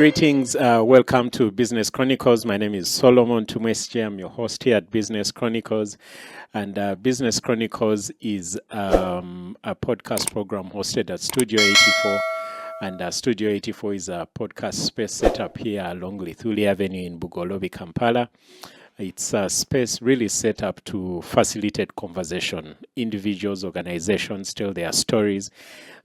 Greetings, welcome to Business Chronicles. My name is Solomon Tumwesje. I'm your host here at Business Chronicles. And Business Chronicles is a podcast program hosted at Studio 84. And Studio 84 is a podcast space set up here along Lithuli Avenue in Bugolobi, Kampala. It's a space really set up to facilitate conversation. Individuals, organizations tell their stories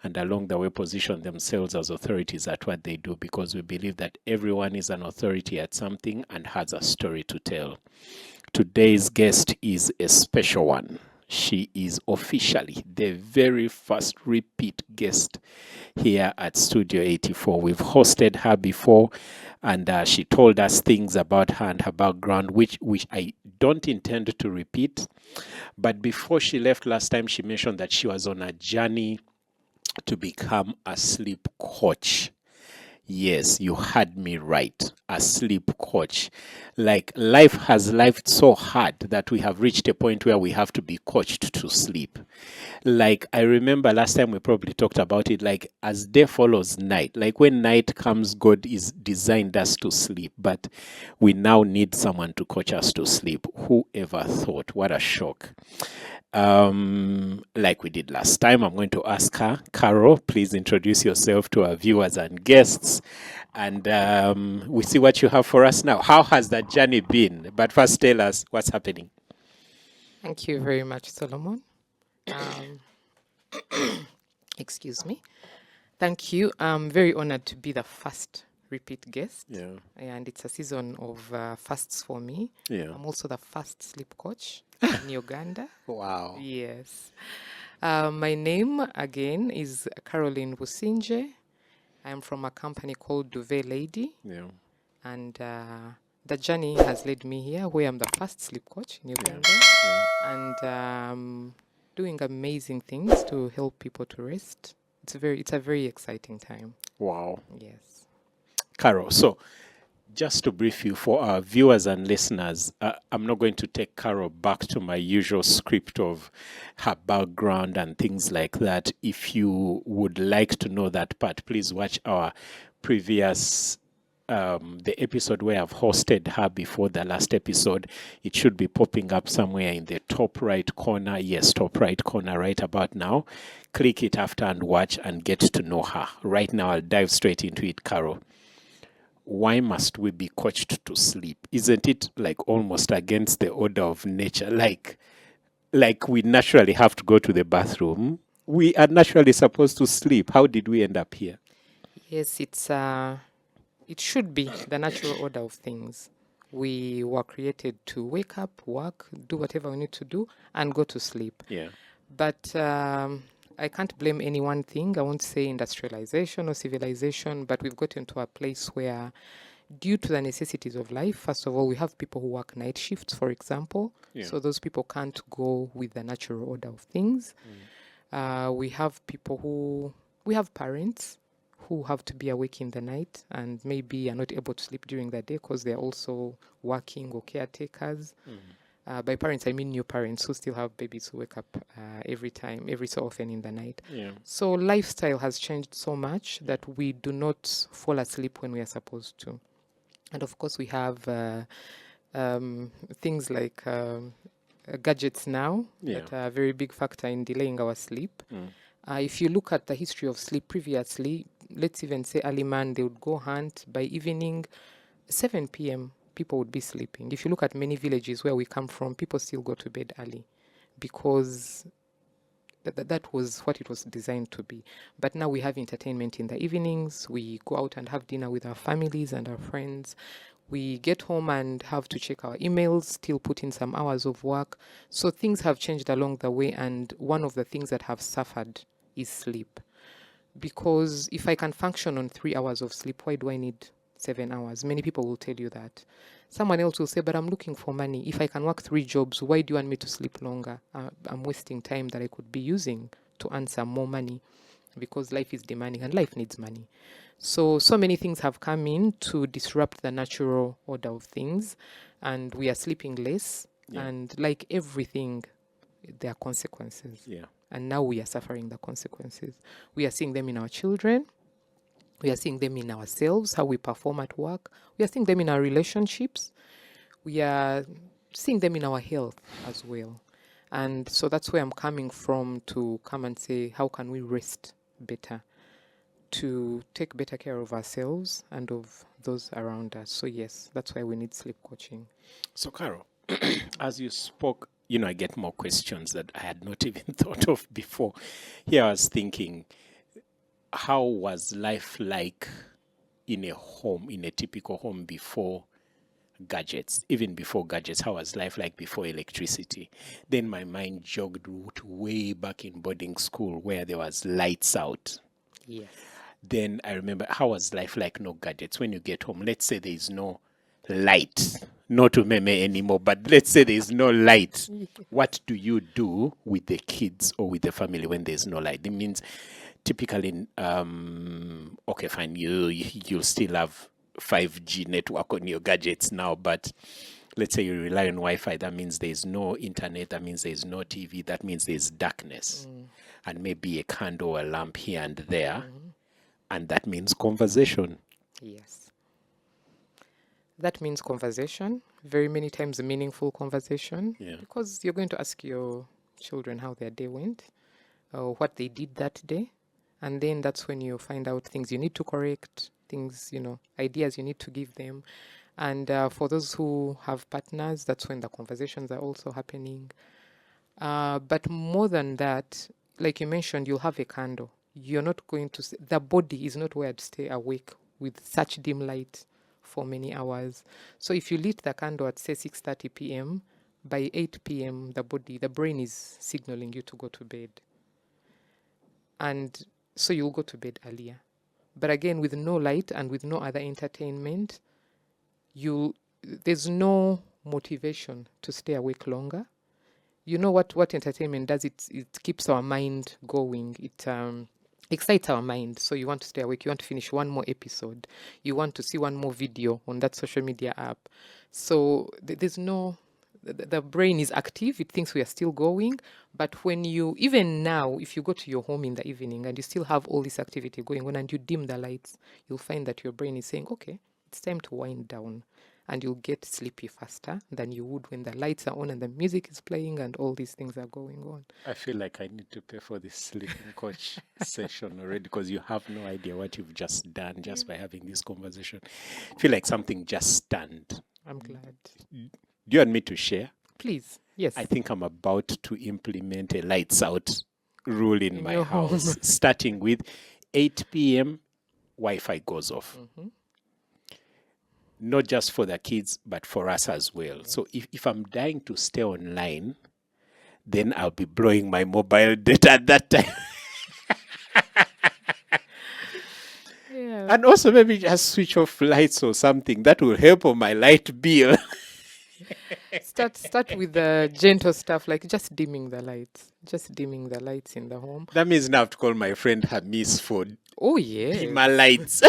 and along the way position themselves as authorities at what they do, because we believe that everyone is an authority at something and has a story to tell. Today's guest is a special one. She is officially the very first repeat guest here at Studio 84. We've hosted her before, and she told us things about her and her background, which I don't intend to repeat. But before she left last time, she mentioned that she was on a journey to become a sleep coach. Yes, you heard me right. A sleep coach. Like, life has lifed so hard that we have reached a point where we have to be coached to sleep. Like, I remember last time we probably talked about it, like, as day follows night. Like, when night comes, God is designed us to sleep. But we now need someone to coach us to sleep. Whoever thought? What a shock. Like we did last time, I'm going to ask her. Carol, please introduce yourself to our viewers and guests, and we see what you have for us now. How has that journey been? But first, tell us what's happening. Thank you very much, Solomon. Excuse me. Thank you. I'm very honored to be the first repeat guest. Yeah. And it's a season of fasts for me. Yeah. I'm also the first sleep coach in Uganda. Wow. Yes. My name, again, is Caroline Businje. I'm from a company called Duvet Lady. Yeah. And the journey has led me here, where I'm the first sleep coach in Uganda. Yeah. And doing amazing things to help people to rest. It's a very exciting time. Wow. Yes. Carol, so just to brief you for our viewers and listeners, I'm not going to take Carol back to my usual script of her background and things like that. If you would like to know that part, please watch our previous the episode where I've hosted her before the last episode. It should be popping up somewhere in the top right corner. Yes, top right corner right about now. Click it after and watch and get to know her. Right now, I'll dive straight into it, Carol. Why must we be coached to sleep? Isn't it like almost against the order of nature? Like we naturally have to go to the bathroom. We are naturally supposed to sleep. How did we end up here? Yes, it should be the natural order of things. We were created to wake up, work, do whatever we need to do, and go to sleep. Yeah. But I can't blame any one thing. I won't say industrialization or civilization, but we've gotten to a place where, due to the necessities of life, first of all, we have people who work night shifts, for example. Yeah. So those people can't go with the natural order of things. We have parents who have to be awake in the night and maybe are not able to sleep during the day because they're also working, or caretakers. By parents, I mean new parents who still have babies who wake up every so often in the night. Yeah. So lifestyle has changed so much that we do not fall asleep when we are supposed to. And of course, we have things like gadgets now that are a very big factor in delaying our sleep. If you look at the history of sleep previously, let's even say early man, they would go hunt. By evening, 7 p.m., people would be sleeping. If you look at many villages where we come from, people still go to bed early because that was what it was designed to be. But now we have entertainment in the evenings. We go out and have dinner with our families and our friends. We get home and have to check our emails, still put in some hours of work. So things have changed along the way, and one of the things that have suffered is sleep. Because if I can function on 3 hours of sleep, why do I need 7 hours? Many people will tell you that. Someone else will say, but I'm looking for money. If I can work 3 jobs, why do you want me to sleep longer? I'm wasting time that I could be using to earn some more money, because life is demanding and life needs money. So many things have come in to disrupt the natural order of things, and we are sleeping less. Yeah. And like everything, there are consequences. Yeah. And now we are suffering the consequences. We are seeing them in our children. We are seeing them in ourselves, how we perform at work. We are seeing them in our relationships. We are seeing them in our health as well. And so that's where I'm coming from, to come and say, how can we rest better, to take better care of ourselves and of those around us? So yes, that's why we need sleep coaching. So Carol, as you spoke, I get more questions that I had not even thought of before. Here I was thinking, how was life like in a home, in a typical home before gadgets? Even before gadgets, how was life like before electricity? Then my mind jogged to way back in boarding school where there was lights out. Yes. Then I remember, how was life like no gadgets? When you get home, let's say there is no light, not to meme anymore, but let's say there is no light. What do you do with the kids or with the family when there's no light? It means typically, okay, fine, you'll still have 5G network on your gadgets now, but let's say you rely on Wi-Fi. That means there's no internet. That means there's no TV. That means there's darkness, and maybe a candle or a lamp here and there, and that means conversation. Yes. That means conversation, very many times a meaningful conversation, because you're going to ask your children how their day went, or what they did that day. And then that's when you find out things you need to correct, things, ideas you need to give them. And for those who have partners, that's when the conversations are also happening. But more than that, like you mentioned, you'll have a candle. You're not going to, the body is not where to stay awake with such dim light for many hours. So if you lit the candle at say 6:30 p.m., by 8 p.m. the brain is signaling you to go to bed. And so you'll go to bed earlier. But again, with no light and with no other entertainment, there's no motivation to stay awake longer. You know what entertainment does? It keeps our mind going. It excites our mind. So you want to stay awake. You want to finish one more episode. You want to see one more video on that social media app. So there's no... The brain is active. It thinks we are still going. But when even now, if you go to your home in the evening and you still have all this activity going on and you dim the lights, you'll find that your brain is saying, okay, it's time to wind down. And you'll get sleepy faster than you would when the lights are on and the music is playing and all these things are going on. I feel like I need to pay for this sleeping coach session already, because you have no idea what you've just done just by having this conversation. I feel like something just stunned. I'm glad. Do you want me to share? Please, yes. I think I'm about to implement a lights out rule in my house. Starting with 8 p.m., Wi-Fi goes off. Not just for the kids, but for us as well. So if I'm dying to stay online, then I'll be blowing my mobile data at that time. And also maybe just switch off lights or something. That will help on my light bill. Start with the gentle stuff, like just dimming the lights. Just dimming the lights in the home. That means now I have to call my friend Hamis for dimmer lights.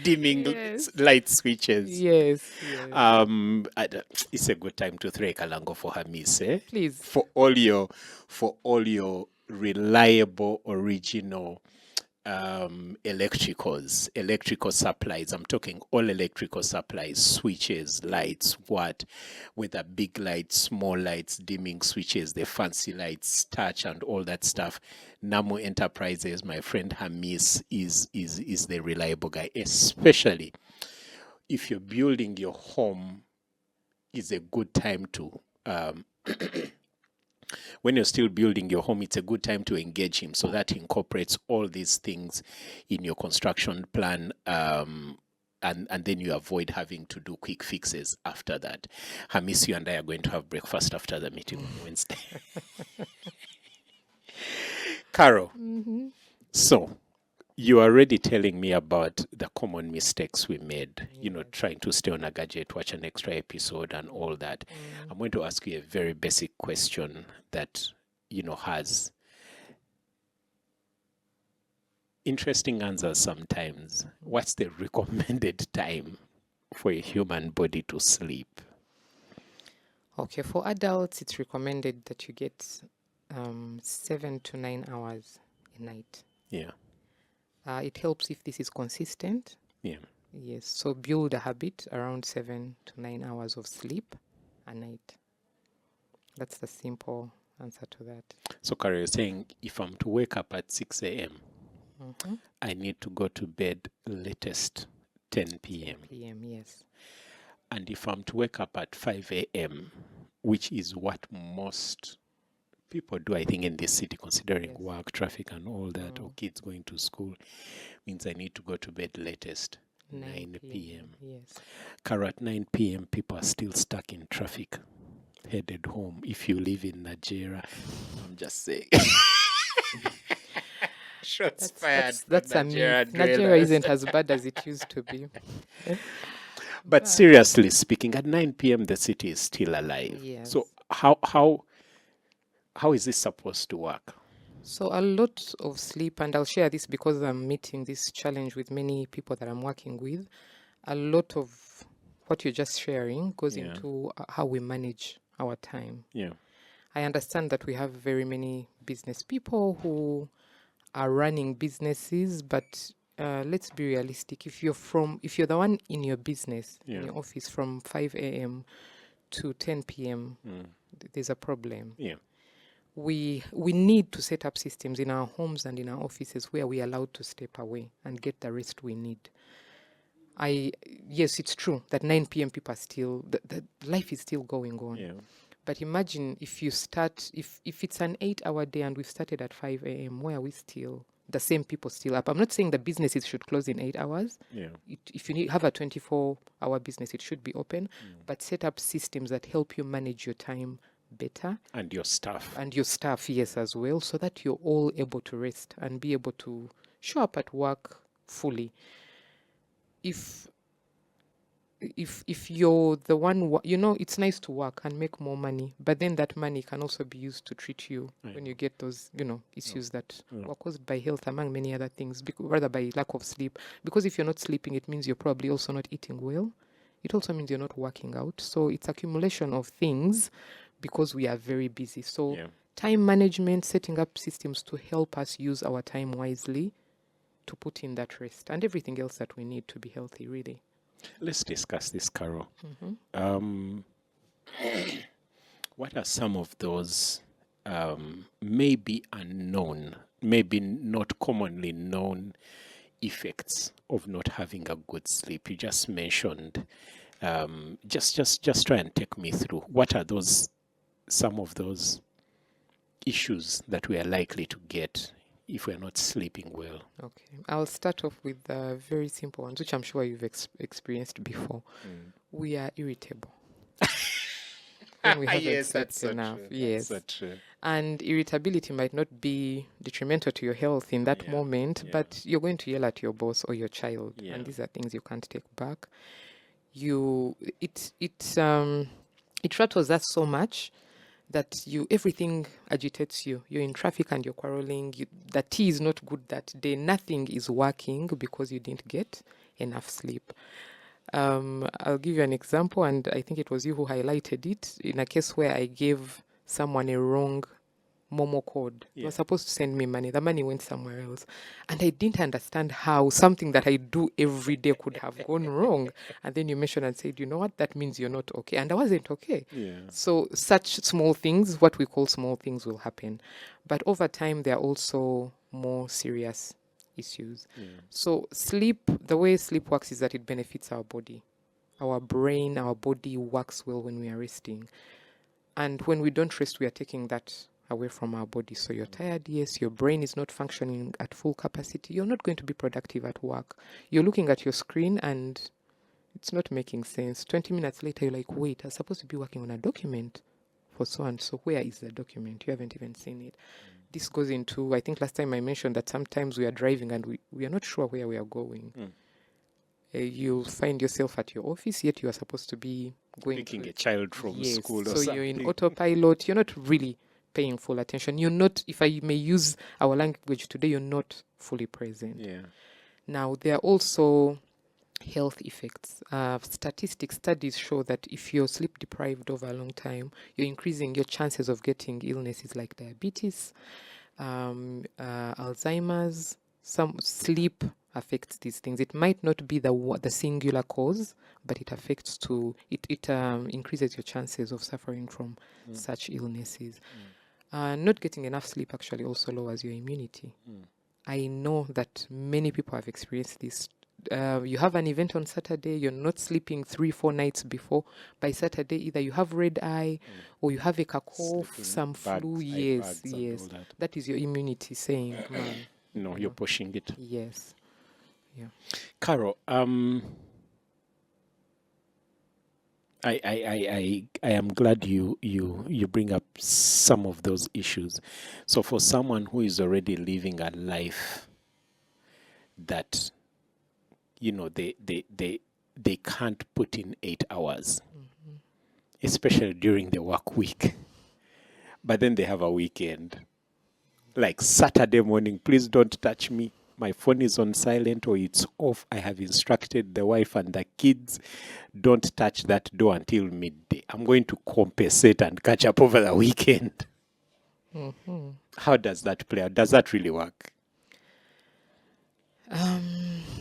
Dimming light switches. Yes. It's a good time to throw a kalango for Hamis, eh? Please. For all your reliable, original electrical supplies. I'm talking all electrical supplies, switches, lights, whether big lights, small lights, dimming switches, the fancy lights, touch, and all that stuff. Namu Enterprises, my friend Hamis is the reliable guy, especially if you're building your home. Is a good time to when you're still building your home, it's a good time to engage him, so that incorporates all these things in your construction plan, and then you avoid having to do quick fixes after that. Hamis, you and I are going to have breakfast after the meeting on Wednesday. Carol, so you are already telling me about the common mistakes we made, trying to stay on a gadget, watch an extra episode and all that. I'm going to ask you a very basic question that, has interesting answers sometimes. What's the recommended time for a human body to sleep? Okay, for adults, it's recommended that you get 7 to 9 hours a night. Yeah. It helps if this is consistent. Yeah. Yes. So build a habit around 7 to 9 hours of sleep a night. That's the simple answer to that. So, Kari, you're saying if I'm to wake up at 6 a.m., I need to go to bed latest 10 p.m. 10 p.m., yes. And if I'm to wake up at 5 a.m., which is what most people do, I think, in this city, considering work, traffic, and all that, or kids going to school, means I need to go to bed latest 9 p.m. Yes. Kara, at 9 p.m., people are still stuck in traffic, headed home. If you live in Nigeria, I'm just saying. Shots fired. That's a myth. Nigeria isn't as bad as it used to be. But seriously speaking, at 9 p.m. the city is still alive. Yes. So how is this supposed to work? So a lot of sleep, and I'll share this because I'm meeting this challenge with many people that I'm working with. A lot of what you're just sharing goes into how we manage our time. Yeah. I understand that we have very many business people who are running businesses, but let's be realistic. If you're the one in your business, in your office from 5 a.m. to 10 p.m., there's a problem. Yeah. We need to set up systems in our homes and in our offices where we are allowed to step away and get the rest we need. Yes, it's true that 9 p.m. people are still, the life is still going on. Yeah. But imagine if you start, if it's an 8-hour day and we've started at 5 a.m., where are we still? The same people still up. I'm not saying the businesses should close in 8 hours. Yeah. If you have a 24-hour business, it should be open. But set up systems that help you manage your time better. And your staff. And your staff, yes, as well, so that you're all able to rest and be able to show up at work fully. If you're the one, it's nice to work and make more money, but then that money can also be used to treat you when you get those, issues that were caused by health, among many other things, rather by lack of sleep. Because if you're not sleeping, it means you're probably also not eating well. It also means you're not working out. So it's accumulation of things because we are very busy. So time management, setting up systems to help us use our time wisely to put in that rest and everything else that we need to be healthy, really. Let's discuss this, Carol. What are some of those maybe unknown, maybe not commonly known effects of not having a good sleep? You just mentioned, just try and take me through. What are some of those issues that we are likely to get if we're not sleeping well? Okay, I'll start off with the very simple ones, which I'm sure you've experienced before. We are irritable. When we haven't slept enough. Yes, that's so true. And irritability might not be detrimental to your health in that moment, but you're going to yell at your boss or your child, and these are things you can't take back. It rattles us so much that everything agitates you. You're in traffic and you're quarreling. The tea is not good that day. Nothing is working because you didn't get enough sleep. I'll give you an example, and I think it was you who highlighted it, in a case where I gave someone a wrong Momo code. They were supposed to send me money. The money went somewhere else. And I didn't understand how something that I do every day could have gone wrong. And then you mentioned and said, you know what, that means you're not okay. And I wasn't okay. So such small things, what we call small things, will happen. But over time, there are also more serious issues. So sleep, the way sleep works is that it benefits our body. Our brain, our body works well when we are resting. And when we don't rest, we are taking that away from our body. So you're tired, yes, your brain is not functioning at full capacity. You're not going to be productive at work. You're looking at your screen and it's not making sense. 20 minutes later, you're like, wait, I'm supposed to be working on a document for so and so. Where is the document? You haven't even seen it. This goes into, I think last time I mentioned that sometimes we are driving and we are not sure where we are going. You'll find yourself at your office, yet you are supposed to be picking a child from school or something. So you're in autopilot. You're not really paying full attention. You're not, if I may use our language today, you're not fully present. Now, there are also health effects. Studies show that if you're sleep deprived over a long time, you're increasing your chances of getting illnesses like diabetes, Alzheimer's, some sleep affects these things. It might not be the singular cause, but it affects it increases your chances of suffering from such illnesses. Not getting enough sleep actually also lowers your immunity. I know that many people have experienced this. You have an event on Saturday, you're not sleeping 3-4 nights before. By Saturday, either you have red eye or you have a cough, some flu. Yes. That is your immunity saying, man. No, you're pushing it. Yes. Yeah. Carol, I am glad you bring up some of those issues. So for someone who is already living a life that, they can't put in 8 hours, especially during the work week, but then they have a weekend, like Saturday morning, please don't touch me. My phone is on silent or it's off. I have instructed the wife and the kids, don't touch that door until midday. I'm going to compensate and catch up over the weekend. How does that play out? Does that really work?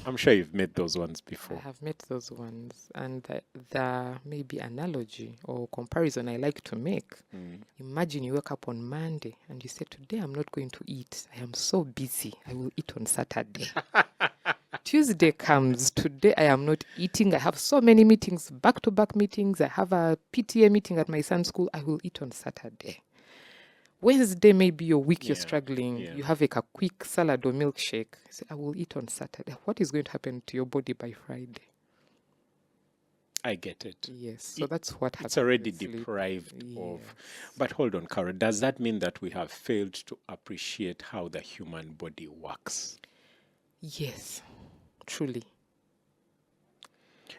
I'm sure you've met those ones before. I have met those ones. And the maybe analogy or comparison I like to make, imagine you wake up on Monday and you say, today I'm not going to eat. I am so busy. I will eat on Saturday. Tuesday comes. Today I am not eating. I have so many meetings, back-to-back meetings. I have a PTA meeting at my son's school. I will eat on Saturday. Wednesday, maybe your week you're struggling. You have a quick salad or milkshake. Say, I will eat on Saturday. What is going to happen to your body by Friday? I get it. Yes, so that's what happens. It's already deprived of. But hold on, Carol. Does that mean that we have failed to appreciate how the human body works? Yes, truly.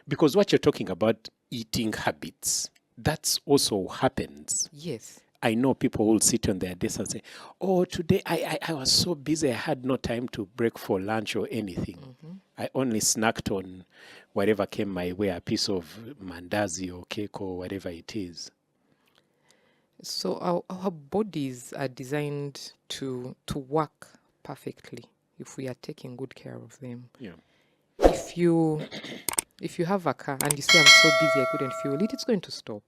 Because what you're talking about, eating habits, that's also happens. Yes. I know people will sit on their desk and say, oh, today I was so busy, I had no time to break for lunch or anything. I only snacked on whatever came my way, a piece of mandazi or cake or whatever it is. So our bodies are designed to work perfectly if we are taking good care of them. Yeah. If you have a car and you say, I'm so busy, I couldn't fuel it, it's going to stop.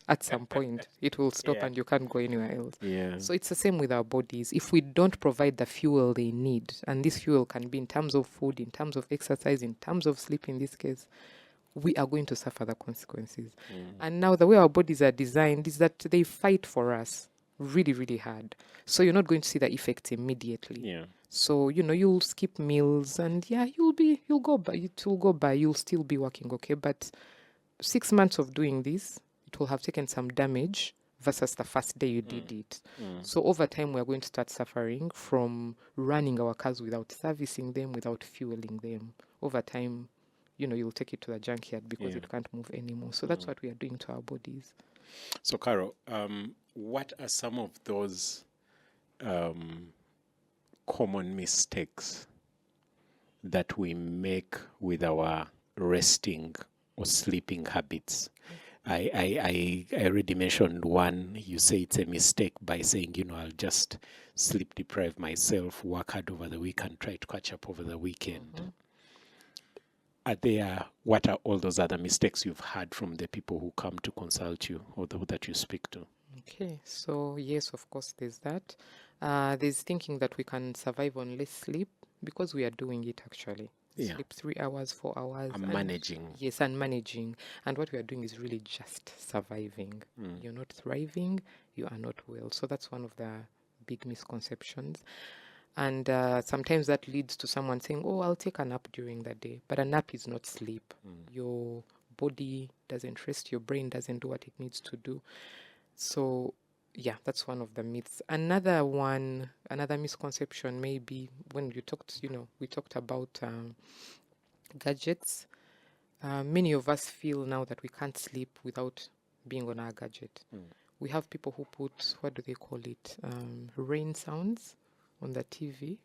At some point, it will stop and you can't go anywhere else. Yeah. So it's the same with our bodies. If we don't provide the fuel they need, and this fuel can be in terms of food, in terms of exercise, in terms of sleep in this case, we are going to suffer the consequences. And now the way our bodies are designed is that they fight for us really, really hard. So you're not going to see the effects immediately. Yeah. So, you'll skip meals and you'll go by, it will go by, you'll still be working, okay? But 6 months of doing this, it will have taken some damage versus the first day you did it. So over time, we're going to start suffering from running our cars without servicing them, without fueling them. Over time, you'll take it to the junkyard because it can't move anymore. So that's what we are doing to our bodies. So, Carol, what are some of those common mistakes that we make with our resting or sleeping habits? I already mentioned one. You say it's a mistake by saying, I'll just sleep deprive myself, work hard over the week and try to catch up over the weekend. What are all those other mistakes you've had from the people who come to consult you or that you speak to? Okay, so yes, of course, there's that. There's thinking that we can survive on less sleep because we are doing it actually. Sleep 3 hours, 4 hours. Managing. Yes, and managing. And what we are doing is really just surviving. You're not thriving, you are not well. So that's one of the big misconceptions. And sometimes that leads to someone saying, oh, I'll take a nap during the day. But a nap is not sleep. Your body doesn't rest, your brain doesn't do what it needs to do. So yeah, that's one of the myths. Another misconception maybe when we talked about gadgets. Many of us feel now that we can't sleep without being on our gadget. We have people who put, what do they call it? Rain sounds on the TV.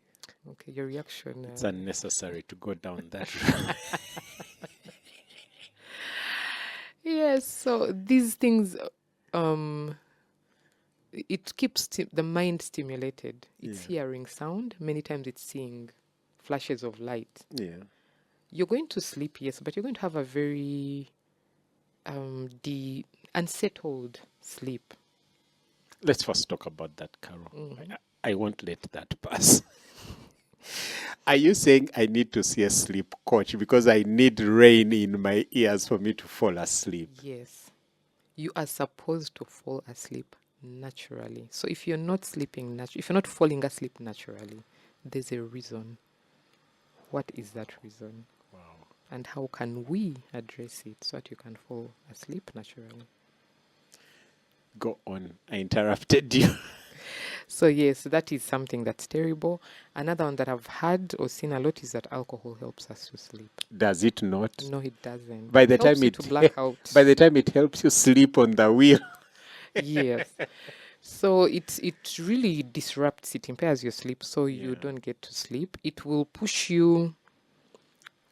Okay, your reaction. It's unnecessary to go down that road. Yes, so these things, it keeps the mind stimulated. It's hearing sound. Many times it's seeing flashes of light. Yeah. You're going to sleep, yes, but you're going to have a very unsettled sleep. Let's first talk about that, Carol. I won't let that pass. Are you saying I need to see a sleep coach because I need rain in my ears for me to fall asleep? Yes. You are supposed to fall asleep naturally. So if you're not sleeping if you're not falling asleep naturally, there's a reason. What is that reason? Wow. And how can we address it so that you can fall asleep naturally? Go on. I interrupted you. So yes, that is something that's terrible. Another one that I've had or seen a lot is that alcohol helps us to sleep. Does it not? No, it doesn't. By the It helps time you it to black out. By the time it helps you sleep on the wheel. Yes. So it really disrupts, it impairs your sleep, so you don't get to sleep. It will push you.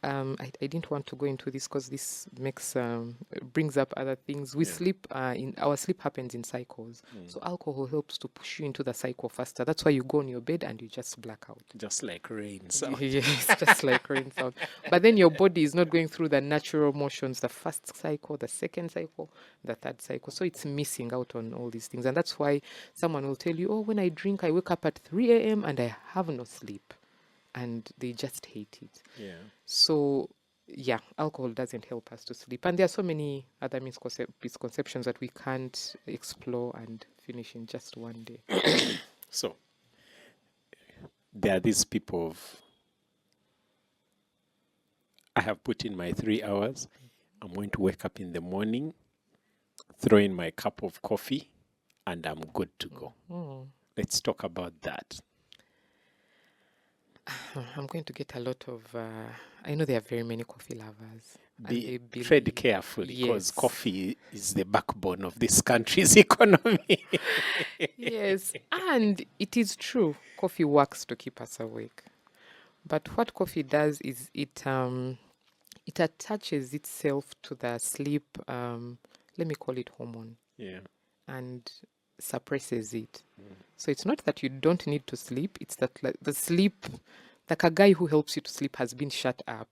I didn't want to go into this because this brings up other things. We sleep, our sleep happens in cycles. So alcohol helps to push you into the cycle faster. That's why you go on your bed and you just black out. Just like rain sound. Yes, just like rain sound. But then your body is not going through the natural motions, the first cycle, the second cycle, the third cycle. So it's missing out on all these things. And that's why someone will tell you, oh, when I drink, I wake up at 3 a.m. and I have no sleep. And they just hate it. Yeah. So, yeah, alcohol doesn't help us to sleep. And there are so many other misconceptions that we can't explore and finish in just one day. So, there are these people I have put in my 3 hours. I'm going to wake up in the morning, throw in my cup of coffee, and I'm good to go. Let's talk about that. I'm going to get a lot of. I know there are very many coffee lovers. Tread carefully because coffee is the backbone of this country's economy. Yes, and it is true. Coffee works to keep us awake. But what coffee does is it attaches itself to the sleep. Let me call it hormone. Yeah. And suppresses it. So it's not that you don't need to sleep, it's that the sleep, like a guy who helps you to sleep has been shut up.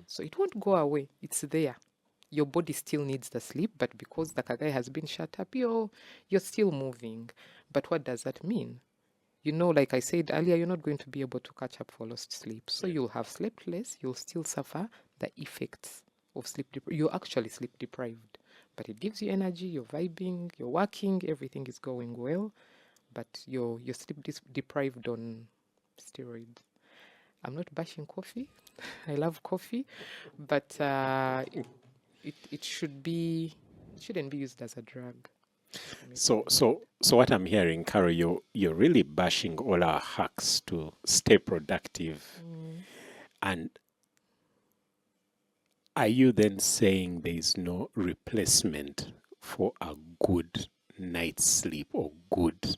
So it won't go away. It's there. Your body still needs the sleep, but because the guy has been shut up, you're still moving. But what does that mean? You know, like I said earlier, you're not going to be able to catch up for lost sleep. So you'll have slept less, you'll still suffer the effects of sleep. You're actually sleep deprived. But it gives you energy, you're vibing, you're working, everything is going well, but you're sleep deprived on steroids. I'm not bashing coffee. I love coffee, but it shouldn't be used as a drug. So what I'm hearing, Carol, you're really bashing all our hacks to stay productive. And are you then saying there is no replacement for a good night's sleep or good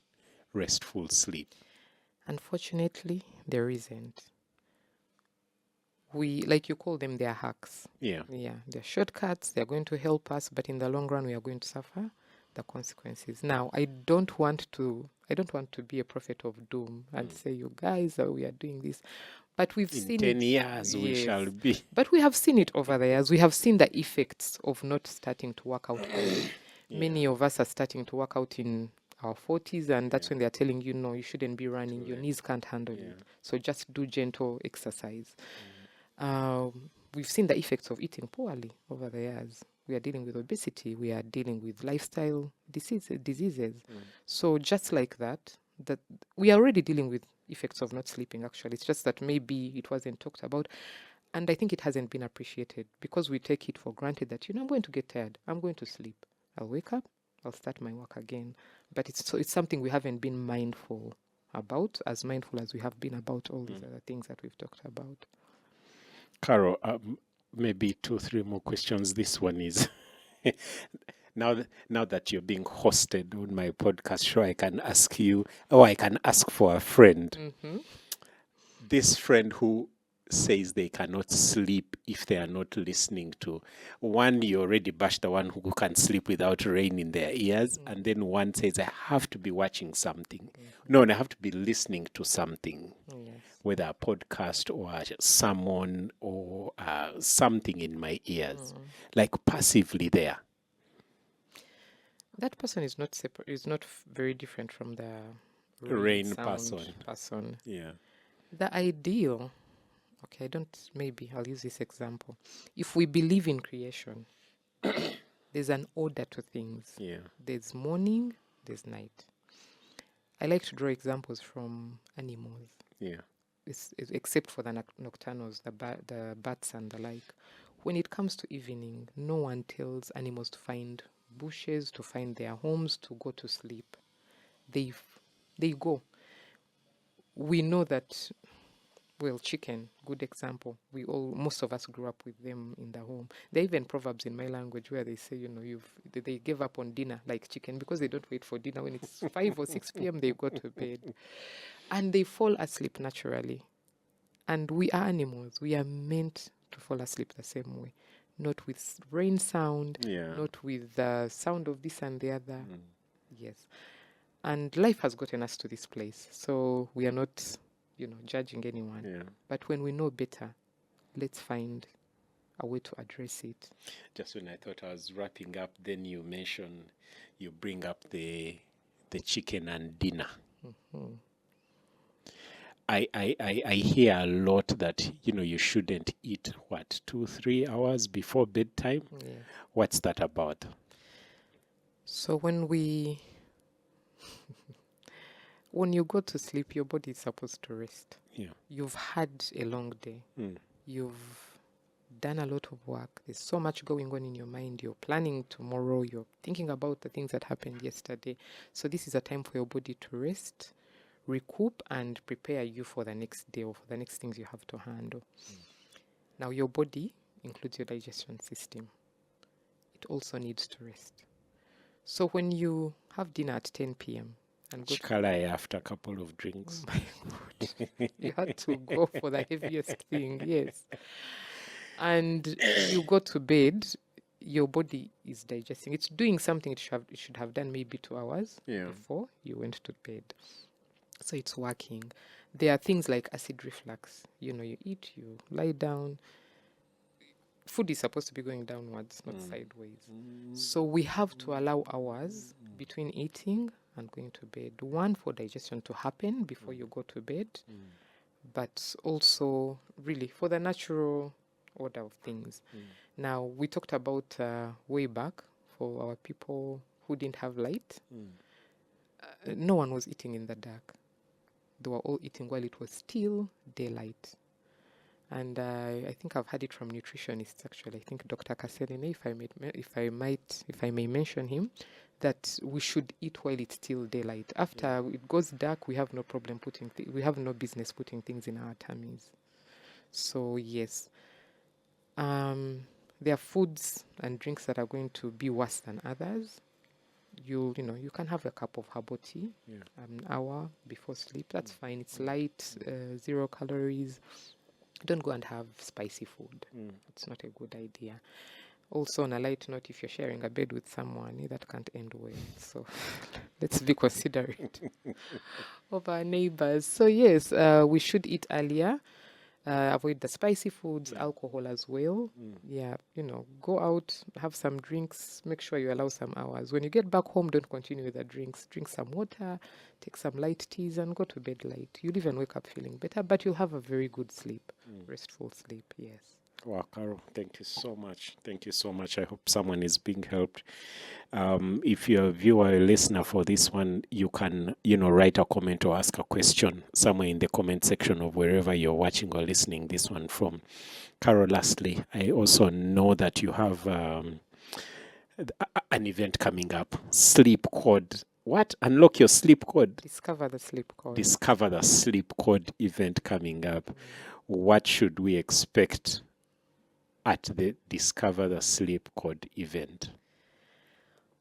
restful sleep? Unfortunately, there isn't. We, like you call them, they are hacks. Yeah. Yeah, they're shortcuts. They're going to help us, but in the long run, we are going to suffer the consequences. Now, I don't want to be a prophet of doom and say, you guys, we are doing this. But we've seen 10 years we shall be. But we have seen it over the years. We have seen the effects of not starting to work out early. Many of us are starting to work out in our 40s, and that's when they're telling you, no, you shouldn't be running. Your knees can't handle it. So just do gentle exercise. We've seen the effects of eating poorly over the years. We are dealing with obesity. We are dealing with lifestyle diseases. So just like that we are already dealing with effects of not sleeping, actually. It's just that maybe it wasn't talked about. And I think it hasn't been appreciated because we take it for granted that, I'm going to get tired. I'm going to sleep. I'll wake up. I'll start my work again. But it's something we haven't been mindful about, as mindful as we have been about all these other things that we've talked about. Carol, maybe 2-3 more questions. This one is now that you're being hosted on my podcast show, I can ask you, or I can ask for a friend. This friend who says they cannot sleep if they are not listening to one. You already bashed the one who can't sleep without rain in their ears, and then one says I have to be watching something. No, I have to be listening to something, whether a podcast or a sermon or something in my ears, like passively there. That person is not separate. Is not very different from the rain person. Yeah. The ideal. Okay, maybe I'll use this example. If we believe in creation, there's an order to things. Yeah. There's morning, there's night. I like to draw examples from animals. Yeah. Except for the nocturnals, the bats and the like. When it comes to evening, no one tells animals to find bushes, to find their homes, to go to sleep. They go. We know that. Well, chicken, good example. Most of us grew up with them in the home. There are even proverbs in my language where they say, they give up on dinner like chicken because they don't wait for dinner. When it's 5 or 6 p.m., they go to bed. And they fall asleep naturally. And we are animals. We are meant to fall asleep the same way. Not with rain sound, not with the sound of this and the other. Yes. And life has gotten us to this place. So we are not judging anyone. Yeah. But when we know better, let's find a way to address it. Just when I thought I was wrapping up, then you bring up the chicken and dinner. Mm-hmm. I hear a lot that, you shouldn't eat, 2-3 hours before bedtime? Yeah. What's that about? So when you go to sleep, your body is supposed to rest. Yeah. You've had a long day. You've done a lot of work. There's so much going on in your mind. You're planning tomorrow. You're thinking about the things that happened yesterday. So this is a time for your body to rest, recoup, and prepare you for the next day or for the next things you have to handle. Now, your body includes your digestion system. It also needs to rest. So when you have dinner at 10 p.m., and go after a couple of drinks. Oh my God. You had to go for the heaviest thing, yes. And you go to bed, your body is digesting. It's doing something it should have done maybe 2 hours before you went to bed. So it's working. There are things like acid reflux. You eat, you lie down. Food is supposed to be going downwards, not sideways. So we have to allow hours between eating and going to bed. One, for digestion to happen before you go to bed, but also really for the natural order of things. Now, we talked about way back for our people who didn't have light. No one was eating in the dark. They were all eating while it was still daylight. And I think I've had it from nutritionists, actually. I think Dr. Kaseline, if I may mention him, that we should eat while it's still daylight. After it goes dark, we have no problem we have no business putting things in our tummies. So yes, there are foods and drinks that are going to be worse than others. You can have a cup of herbal tea an hour before sleep. That's fine. It's light, 0 calories. Don't go and have spicy food. It's not a good idea. Also, on a light note, if you're sharing a bed with someone, that can't end well. So let's be considerate of our neighbors. So yes, we should eat earlier. Avoid the spicy foods, alcohol as well. Go out, have some drinks, make sure you allow some hours. When you get back home, don't continue with the drinks. Drink some water, take some light teas, and go to bed light. You'll even wake up feeling better, but you'll have a very good sleep, restful sleep, yes. Wow, Carol, thank you so much. Thank you so much. I hope someone is being helped. If you're a viewer or a listener for this one, you can, write a comment or ask a question somewhere in the comment section of wherever you're watching or listening this one from. Carol, lastly, I also know that you have an event coming up, Sleep Code. What? Unlock your sleep code. Discover the sleep code. Discover the sleep code event coming up. What should we expect at the Discover the Sleep Code event?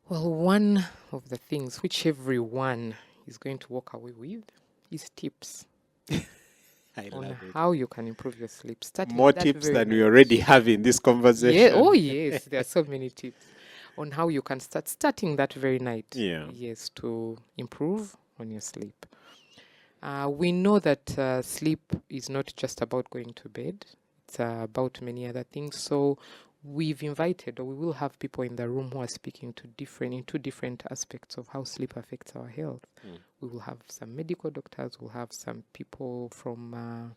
Well, one of the things which everyone is going to walk away with is tips. on how you can improve your sleep. More tips than we already have in this conversation. Yeah. Oh, yes. There are so many tips on how you can starting that very night. Yeah. Yes, to improve on your sleep. We know that sleep is not just about going to bed. It's about many other things. So we've invited, or we will have people in the room who are speaking to two different aspects of how sleep affects our health. We will have some medical doctors. We'll have some people from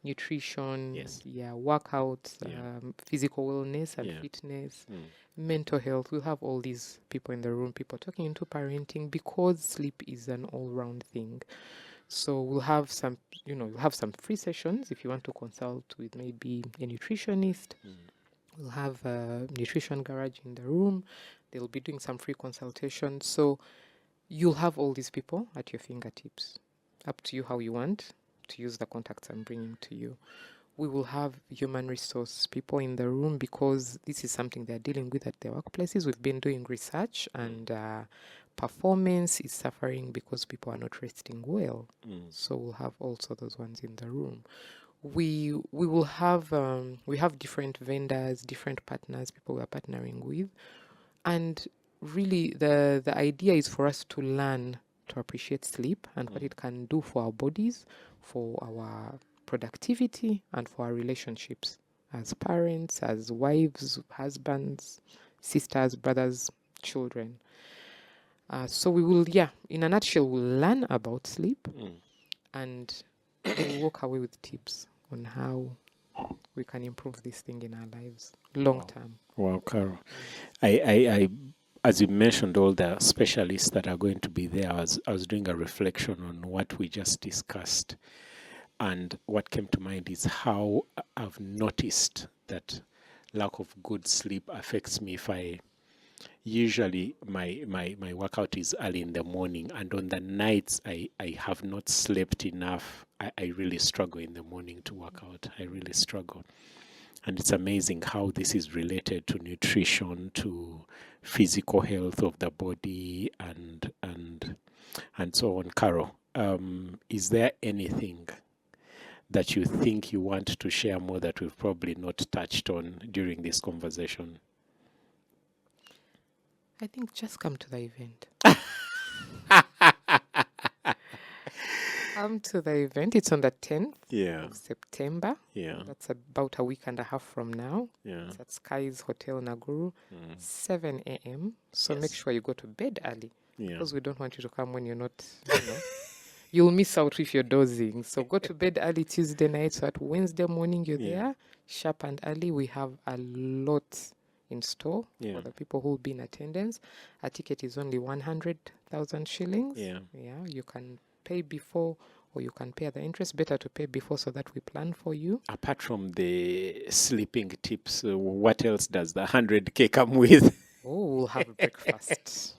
nutrition, workouts, physical wellness and fitness, mental health. We'll have all these people in the room, people talking into parenting, because sleep is an all-round thing. So we'll have some, you'll have some free sessions if you want to consult with maybe a nutritionist. We'll have a nutrition garage in the room. They'll be doing some free consultations. So you'll have all these people at your fingertips. Up to you how you want to use the contacts I'm bringing to you. We will have human resource people in the room, because this is something they're dealing with at their workplaces. We've been doing research, and performance is suffering because people are not resting well. So we'll have also those ones in the room. We will have we have different vendors, different partners, people we are partnering with, and really the idea is for us to learn to appreciate sleep and what it can do for our bodies, for our productivity, and for our relationships as parents, as wives, husbands, sisters, brothers, children. So we will, in a nutshell, we'll learn about sleep, and we'll walk away with tips on how we can improve this thing in our lives long term. Wow, Carol. I as you mentioned, all the specialists that are going to be there, I was doing a reflection on what we just discussed. And what came to mind is how I've noticed that lack of good sleep affects me. If I usually my workout is early in the morning, and on the nights I have not slept enough, I really struggle in the morning to work out. I really struggle. And it's amazing how this is related to nutrition, to physical health of the body, and so on. Carol, is there anything that you think you want to share more that we've probably not touched on during this conversation? I think just come to the event. Come to the event. It's on the 10th of September. That's about a week and a half from now. It's at Sky's Hotel Naguru, 7 a.m. So make sure you go to bed early, because we don't want you to come when you're not, you'll miss out if you're dozing. So go to bed early Tuesday night, so at Wednesday morning you're there, sharp and early. We have a lot in store for the people who will be in attendance. A ticket is only 100,000 shillings. You can pay before, or you can pay at the interest. Better to pay before so that we plan for you. Apart from the sleeping tips, what else does the 100K come with? We'll have breakfast.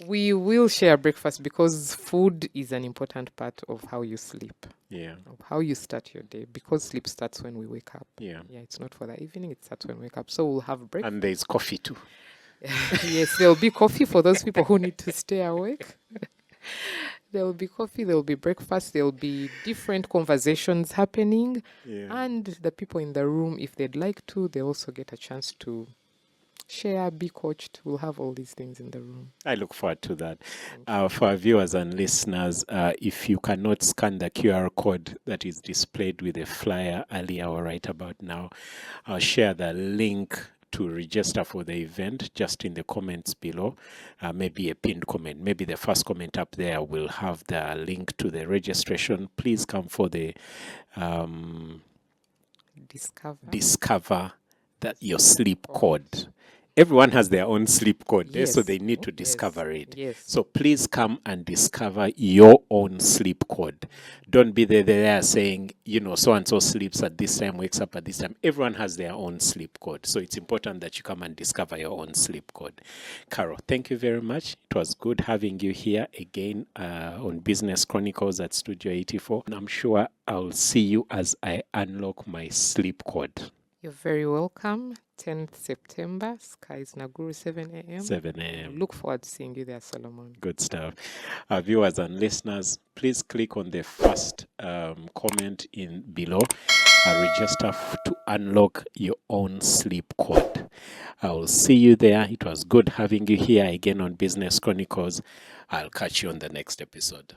We will share breakfast, because food is an important part of how you sleep. Of how you start your day, because sleep starts when we wake up. It's not for the evening, it starts when we wake up. So we'll have breakfast. And there's coffee too. Yes, there'll be coffee for those people who need to stay awake. There will be coffee, there will be breakfast, there will be different conversations happening. And the people in the room, if they'd like to, they also get a chance to share, be coached. We'll have all these things in the room. I look forward to that. For our viewers and listeners, if you cannot scan the QR code that is displayed with a flyer earlier or right about now, I'll share the link to register for the event just in the comments below. Maybe a pinned comment, maybe the first comment up there will have the link to the registration. Please come for the discover that your sleep code. Everyone has their own sleep code, so they need to discover it. So please come and discover your own sleep code. Don't be there saying, so-and-so sleeps at this time, wakes up at this time. Everyone has their own sleep code. So it's important that you come and discover your own sleep code. Carol, thank you very much. It was good having you here again on Business Chronicles at Studio 84. And I'm sure I'll see you as I unlock my sleep code. You're very welcome. 10th September, Skies Naguru, 7 a.m. 7 a.m. Look forward to seeing you there, Solomon. Good stuff. Our viewers and listeners, please click on the first comment in below. Register to unlock your own sleep code. I will see you there. It was good having you here again on Business Chronicles. I'll catch you on the next episode.